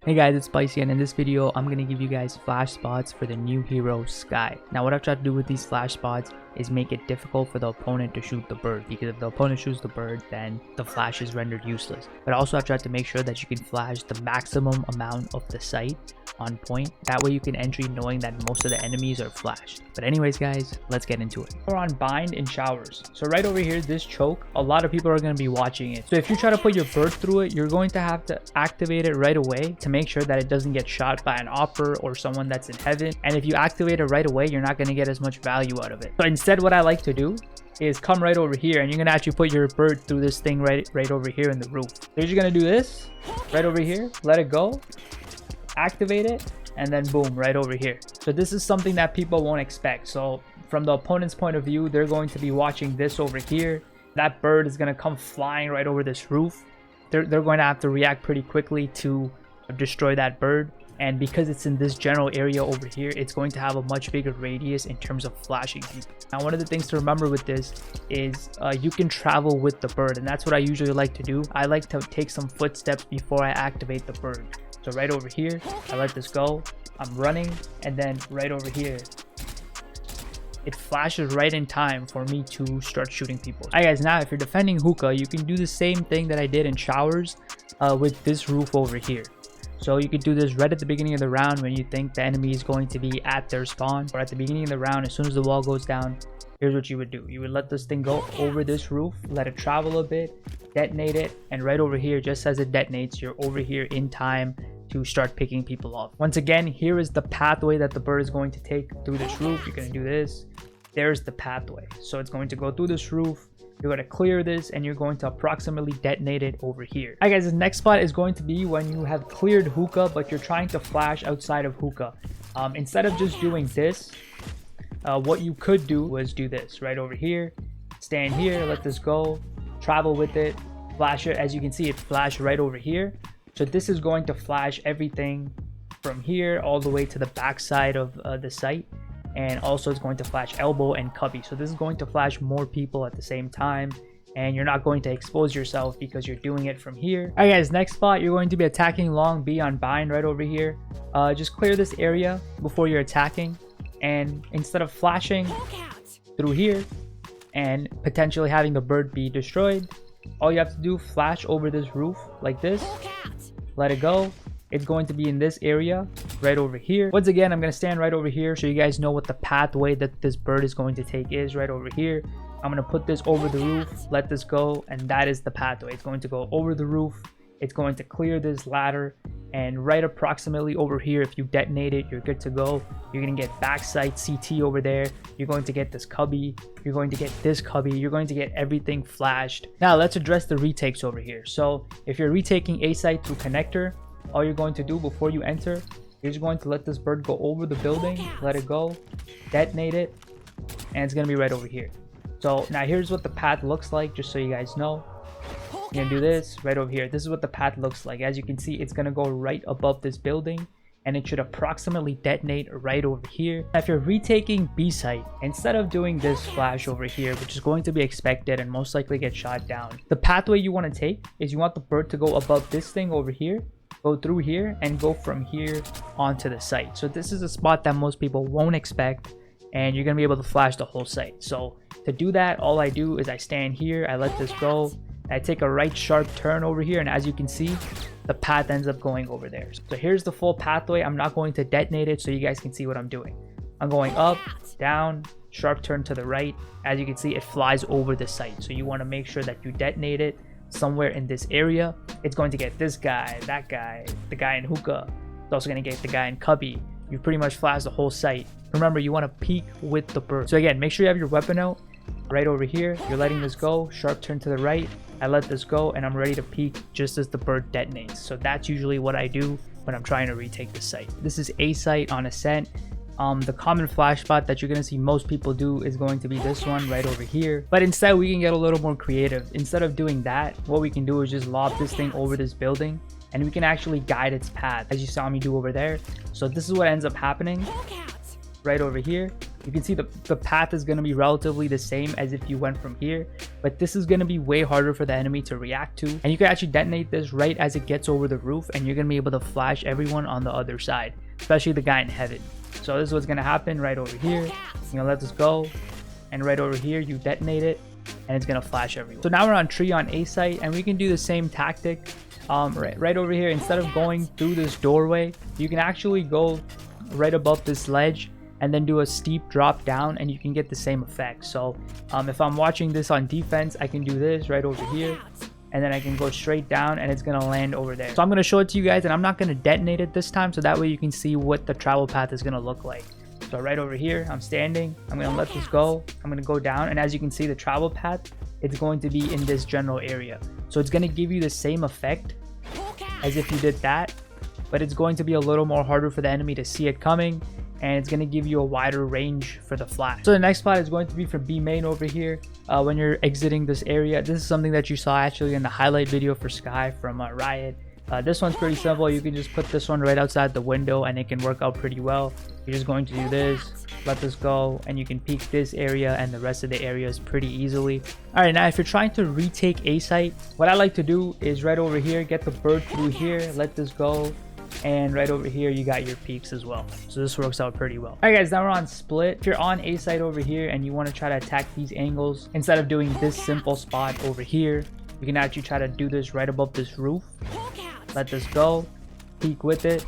Hey guys, it's Spicy, and in this video I'm going to give you guys flash spots for the new hero Skye. Now what I've tried to do with these flash spots is make it difficult for the opponent to shoot the bird, because if the opponent shoots the bird then the flash is rendered useless. But also I've tried to make sure that you can flash the maximum amount of the site on point. That way you can entry knowing that most of the enemies are flashed. But anyways guys, let's get into it. We're on bind in showers. So right over here, this choke, a lot of people are going to be watching it. So if you try to put your bird through it, you're going to have to activate it right away to make sure that it doesn't get shot by an opper or someone that's in heaven. And if you activate it right away, you're not going to get as much value out of it. So instead, what I like to do is come right over here, and you're gonna actually put your bird through this thing right over here in the roof. So you're just gonna do this right over here, let it go, activate it, and then boom, right over here. So this is something that people won't expect. So from the opponent's point of view, they're going to be watching this over here. That bird is gonna come flying right over this roof. They're going to have to react pretty quickly to destroy that bird. And because it's in this general area over here, it's going to have a much bigger radius in terms of flashing people. Now, one of the things to remember with this is you can travel with the bird, and that's what I usually like to do. I like to take some footsteps before I activate the bird. So right over here, I let this go. I'm running, and then right over here, it flashes right in time for me to start shooting people. Alright guys, now if you're defending Hookah, you can do the same thing that I did in showers with this roof over here. So you could do this right at the beginning of the round when you think the enemy is going to be at their spawn, or at the beginning of the round as soon as the wall goes down. Here's what you would do. You would let this thing go over this roof, let it travel a bit, detonate it, and right over here, just as it detonates, you're over here in time to start picking people off. Once again, here is the pathway that the bird is going to take through this roof. You're going to do this. There's the pathway. So it's going to go through this roof. You're going to clear this, and you're going to approximately detonate it over here. Alright guys, the next spot is going to be when you have cleared Hookah, but you're trying to flash outside of Hookah. Instead of just doing this, what you could do was do this right over here. Stand here, let this go, travel with it, flash it. As you can see, it flashed right over here. So this is going to flash everything from here all the way to the back side of the site. And also it's going to flash elbow and cubby. So this is going to flash more people at the same time, and you're not going to expose yourself because you're doing it from here. Alright guys, next spot, you're going to be attacking long B on bind right over here. Just clear this area before you're attacking, and instead of flashing through here and potentially having the bird be destroyed, all you have to do, flash over this roof like this, let it go. It's going to be in this area right over here. Once again, I'm going to stand right over here so you guys know what the pathway that this bird is going to take is right over here. I'm going to put this over the roof, let this go, and that is the pathway. It's going to go over the roof. It's going to clear this ladder, and right approximately over here, if you detonate it, you're good to go. You're going to get backside CT over there. You're going to get this cubby. You're going to get this cubby. You're going to get everything flashed. Now let's address the retakes over here. So if you're retaking A site through connector, all you're going to do before you enter, you're just going to let this bird go over the building, let it go, detonate it, and it's going to be right over here. So now here's what the path looks like, just so you guys know. You're going to do this right over here. This is what the path looks like. As you can see, it's going to go right above this building, and it should approximately detonate right over here. Now, if you're retaking B site, instead of doing this flash over here, which is going to be expected and most likely get shot down, the pathway you want to take is you want the bird to go above this thing over here, go through here, and go from here onto the site. So this is a spot that most people won't expect, and you're gonna be able to flash the whole site. So to do that, all I do is I stand here, I let this go, I take a right sharp turn over here, and as you can see, the path ends up going over there. So here's the full pathway. I'm not going to detonate it so you guys can see what I'm doing. I'm going up, down, sharp turn to the right. As you can see, it flies over the site. So you want to make sure that you detonate it somewhere in this area. It's going to get this guy, that guy, the guy in Hookah. It's also going to get the guy in cubby. You pretty much flash the whole site. Remember, you want to peek with the bird. So again, make sure you have your weapon out right over here. You're letting this go, sharp turn to the right. I let this go, and I'm ready to peek just as the bird detonates. So that's usually what I do when I'm trying to retake the site. This is A site on Ascent. The common flash spot that you're going to see most people do is going to be this one right over here. But instead, we can get a little more creative. Instead of doing that, what we can do is just lob this thing over this building, and we can actually guide its path, as you saw me do over there. So this is what ends up happening right over here. You can see the path is going to be relatively the same as if you went from here. but this is going to be way harder for the enemy to react to. And you can actually detonate this right as it gets over the roof, and you're going to be able to flash everyone on the other side, especially the guy in heaven. So this is what's going to happen right over here. You're going to let this go, and right over here you detonate it, and it's going to flash everyone. So now we're on tree on A site, and we can do the same tactic. Right over here, instead of going through this doorway, you can actually go right above this ledge and then do a steep drop down, and you can get the same effect. So if I'm watching this on defense, I can do this right over here, and then I can go straight down, and it's going to land over there. So I'm going to show it to you guys, and I'm not going to detonate it this time, so that way you can see what the travel path is going to look like. So right over here, I'm standing, I'm going to let this go, I'm going to go down, and as you can see, the travel path, it's going to be in this general area. So it's going to give you the same effect as if you did that, but it's going to be a little more harder for the enemy to see it coming, and it's going to give you a wider range for the flash. So the next spot is going to be from B main over here. When you're exiting this area, this is something that you saw actually in the highlight video for Skye from Riot. This one's pretty simple. You can just put this one right outside the window, and it can work out pretty well. You're just going to do this, let this go, and you can peek this area and the rest of the areas pretty easily. All right, now if you're trying to retake A site, what I like to do is right over here, get the bird through here, let this go, and right over here you got your peaks as well. So this works out pretty well. All right guys, now we're on split. If you're on A site over here and you want to try to attack these angles, instead of doing this simple spot over here, you can actually try to do this right above this roof, let this go, peek with it,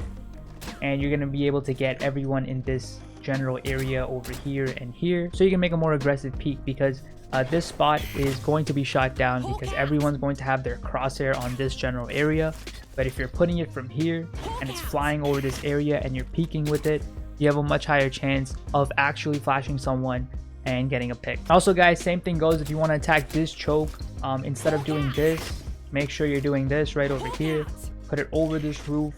and you're going to be able to get everyone in this general area over here and here. So you can make a more aggressive peek, because this spot is going to be shot down because everyone's going to have their crosshair on this general area. But if you're putting it from here and it's flying over this area and you're peeking with it, you have a much higher chance of actually flashing someone and getting a pick. Also guys, same thing goes if you want to attack this choke. Instead of doing this, make sure you're doing this right over here, put it over this roof.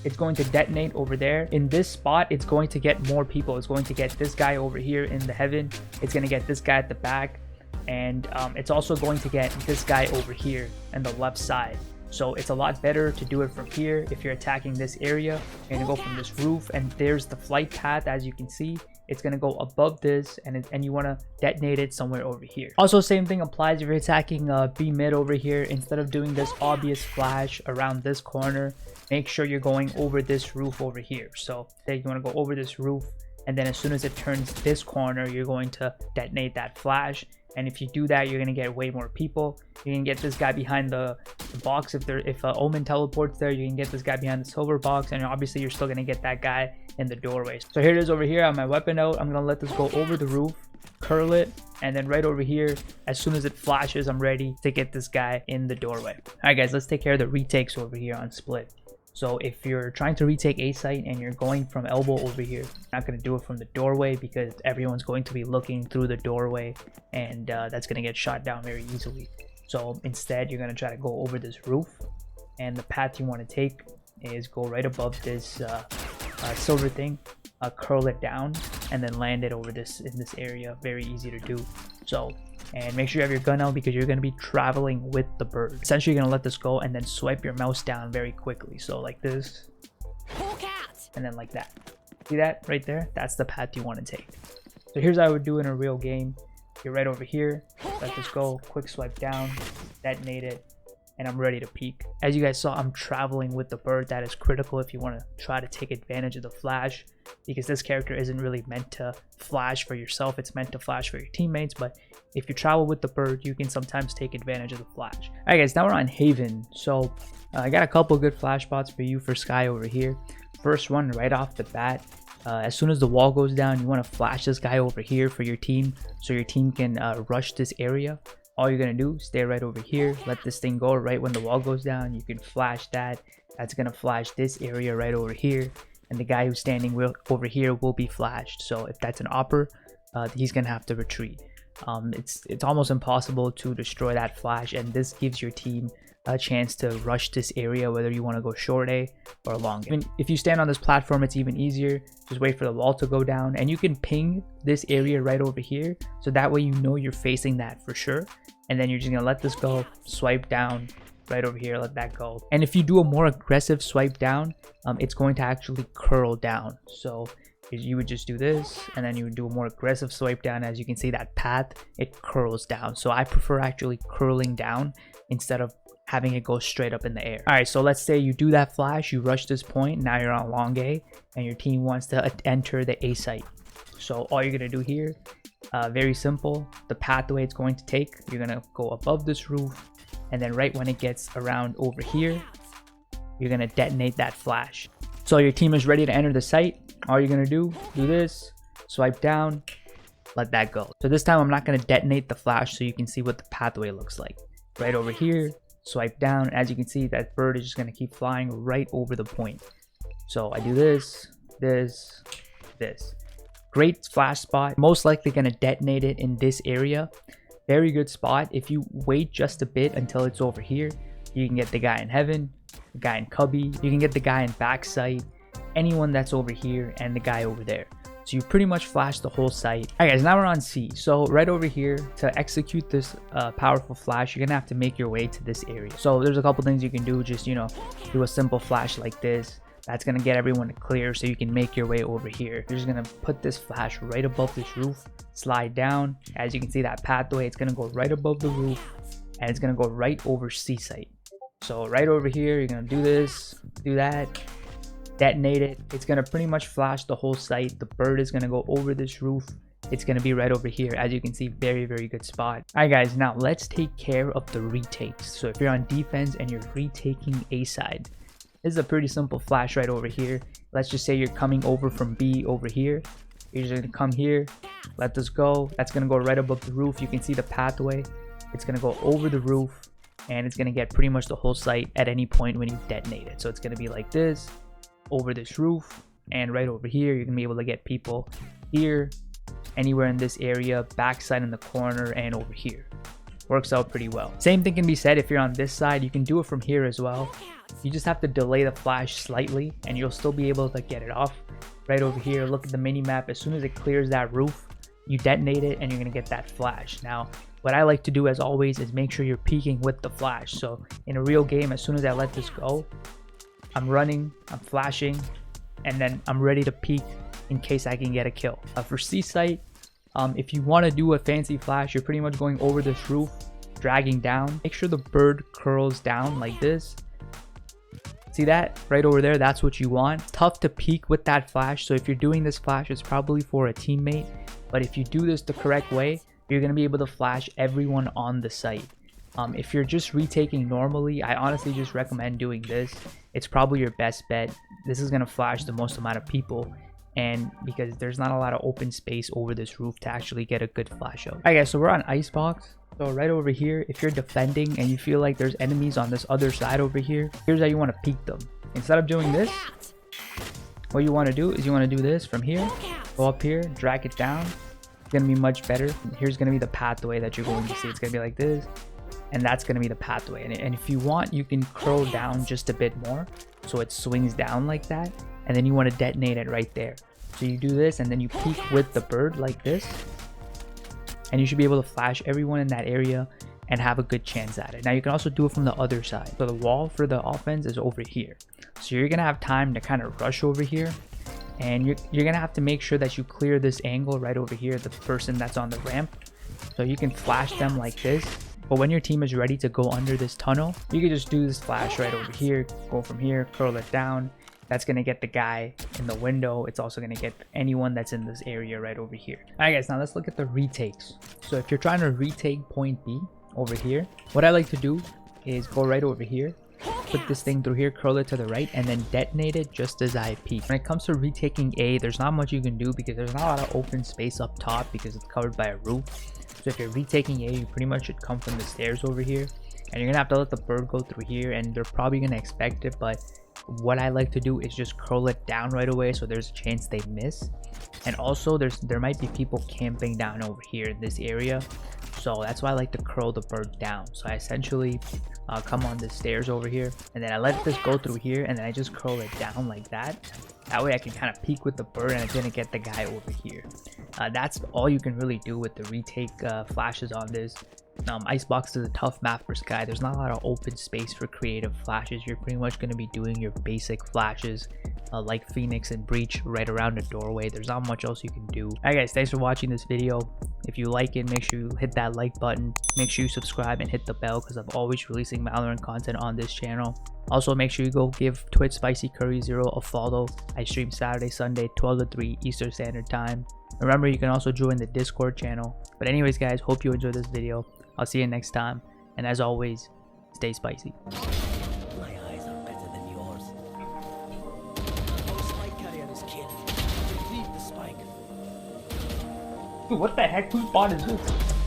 It's going to detonate over there. In this spot, it's going to get more people. It's going to get this guy over here in the heaven, it's going to get this guy at the back, and it's also going to get this guy over here on the left side. So it's a lot better to do it from here. If you're attacking this area, you're going to go from this roof, and there's the flight path. As you can see, it's going to go above this, and you want to detonate it somewhere over here. Also, same thing applies if you're attacking B mid over here. Instead of doing this obvious flash around this corner, make sure you're going over this roof over here. So say you want to go over this roof, and then as soon as it turns this corner, you're going to detonate that flash. And if you do that, you're going to get way more people. You can get this guy behind the box. If Omen teleports there, you can get this guy behind the silver box, and obviously you're still going to get that guy in the doorway. So here it is over here on my weapon out. I'm going to let this go over the roof, curl it, and then right over here, as soon as it flashes, I'm ready to get this guy in the doorway. All right guys, let's take care of the retakes over here on split. So if you're trying to retake A site and you're going from elbow over here, you're not going to do it from the doorway because everyone's going to be looking through the doorway, and that's going to get shot down very easily. So instead, you're going to try to go over this roof, and the path you want to take is go right above this silver thing, curl it down, and then land it over this in this area. Very easy to do. So, and make sure you have your gun out because you're going to be traveling with the bird. Essentially, you're going to let this go and then swipe your mouse down very quickly. So like this, and then like that. See that right there? That's the path you want to take. So here's how I would do in a real game. You're right over here, let this go, quick swipe down, detonate it, and I'm ready to peek. As you guys saw, I'm traveling with the bird. That is critical if you want to try to take advantage of the flash, because this character isn't really meant to flash for yourself, it's meant to flash for your teammates. But if you travel with the bird, you can sometimes take advantage of the flash. All right guys, now we're on Haven. So I got a couple good flash spots for you for Skye over here. First one right off the bat, as soon as the wall goes down, you want to flash this guy over here for your team, so your team can rush this area. All you're going to do, stay right over here, let this thing go right when the wall goes down. You can flash that. That's going to flash this area right over here, and the guy who's standing over here will be flashed. So if that's an opper, he's going to have to retreat. It's almost impossible to destroy that flash, and this gives your team a chance to rush this area, whether you want to go short A or long A. If you stand on this platform, it's even easier. Just wait for the wall to go down, and you can ping this area right over here, so that way you know you're facing that for sure. And then you're just gonna let this go, swipe down right over here, let that go. And if you do a more aggressive swipe down, it's going to actually curl down. So you would just do this, and then you would do a more aggressive swipe down. As you can see, that path, it curls down. So I prefer actually curling down instead of having it go straight up in the air. All right, so let's say you do that flash, you rush this point, now you're on long A, and your team wants to enter the A site. So all you're gonna do here, very simple, the pathway it's going to take, you're gonna go above this roof, and then right when it gets around over here, you're gonna detonate that flash. So your team is ready to enter the site. All you're gonna do this, swipe down, let that go. So this time I'm not gonna detonate the flash so you can see what the pathway looks like. Right over here, swipe down. As you can see, that bird is just gonna keep flying right over the point. So I do this. Great flash spot. Most likely gonna detonate it in this area. Very good spot. If you wait just a bit until it's over here, you can get the guy in heaven, the guy in cubby, you can get the guy in backside, anyone that's over here, and the guy over there. So you pretty much flash the whole site. All right guys, now we're on C. So right over here, to execute this powerful flash, you're gonna have to make your way to this area. So there's a couple things you can do. Just, you know, do a simple flash like this. That's gonna get everyone to clear so you can make your way over here. You're just gonna put this flash right above this roof, slide down. As you can see, that pathway, it's gonna go right above the roof, and it's gonna go right over C site. So right over here, you're gonna do this, do that, detonate it. It's gonna pretty much flash the whole site. The bird is gonna go over this roof. It's gonna be right over here. As you can see, very good spot. All right guys, now let's take care of the retakes. So if you're on defense and you're retaking A side, this is a pretty simple flash right over here. Let's just say you're coming over from B over here. You're just gonna come here, let this go. That's gonna go right above the roof. You can see the pathway. It's gonna go over the roof, and it's gonna get pretty much the whole site at any point when you detonate it. So it's gonna be like this, over this roof, and right over here. You're gonna be able to get people here, anywhere in this area, backside in the corner, and over here. Works out pretty well. Same thing can be said if you're on this side. You can do it from here as well. You just have to delay the flash slightly, and you'll still be able to get it off. Right over here, look at the mini map. As soon as it clears that roof, you detonate it, and you're gonna get that flash. Now, what I like to do as always is make sure you're peeking with the flash. So in a real game, as soon as I let this go, I'm running, I'm flashing, and then I'm ready to peek in case I can get a kill. For C site, if you want to do a fancy flash, you're pretty much going over this roof, dragging down. Make sure the bird curls down like this. See that right over there? That's what you want. Tough to peek with that flash. So if you're doing this flash, it's probably for a teammate. But if you do this the correct way, you're going to be able to flash everyone on the site. If you're just retaking normally, I honestly just recommend doing this. It's probably your best bet. This is going to flash the most amount of people, and because there's not a lot of open space over this roof to actually get a good flash out. Alright guys, so we're on Icebox. So right over here, if you're defending and you feel like there's enemies on this other side over here, here's how you want to peek them. Instead of doing this, what you want to do is you want to do this from here, go up here, drag it down. It's going to be much better. Here's going to be the pathway that you're going to see. It's going to be like this, and that's going to be the pathway. And if you want, you can curl down just a bit more so it swings down like that, and then you want to detonate it right there. So you do this, and then you peek with the bird like this, and you should be able to flash everyone in that area and have a good chance at it. Now you can also do it from the other side. So the wall for the offense is over here, so you're gonna have time to kind of rush over here, and you're gonna have to make sure that you clear this angle right over here, the person that's on the ramp, so you can flash them like this. But when your team is ready to go under this tunnel, you can just do this flash right over here, go from here, curl it down. That's going to get the guy in the window. It's also going to get anyone that's in this area right over here. Alright guys, now let's look at the retakes. So if you're trying to retake point B over here, what I like to do is go right over here, put this thing through here, curl it to the right, and then detonate it just as I peek. When it comes to retaking A, there's not much you can do because there's not a lot of open space up top because it's covered by a roof. So if you're retaking A, you pretty much should come from the stairs over here, and you're going to have to let the bird go through here, and they're probably going to expect it, but what I like to do is just curl it down right away so there's a chance they miss. And also there might be people camping down over here in this area, so that's why I like to curl the bird down. So I essentially come on the stairs over here, and then I let this go through here, and then I just curl it down like that. That way I can kind of peek with the bird, and it's gonna get the guy over here. That's all you can really do with the retake flashes on this. Icebox is a tough map for Skye. There's not a lot of open space for creative flashes. You're pretty much going to be doing your basic flashes like Phoenix and Breach right around the doorway. There's not much else you can do. Alright guys, thanks for watching this video. If you like it, make sure you hit that like button. Make sure you subscribe and hit the bell because I'm always releasing Valorant content on this channel. Also, make sure you go give Twitch Spicy Curry 0 a follow. I stream Saturday, Sunday, 12 to 3 Eastern Standard Time. Remember, you can also join the Discord channel. But anyways guys, hope you enjoyed this video. I'll see you next time. And as always, stay spicy. My eyes are better than yours. Our spike carrier is killed. Retrieve the spike. Dude, what the heck? Whose bot is this?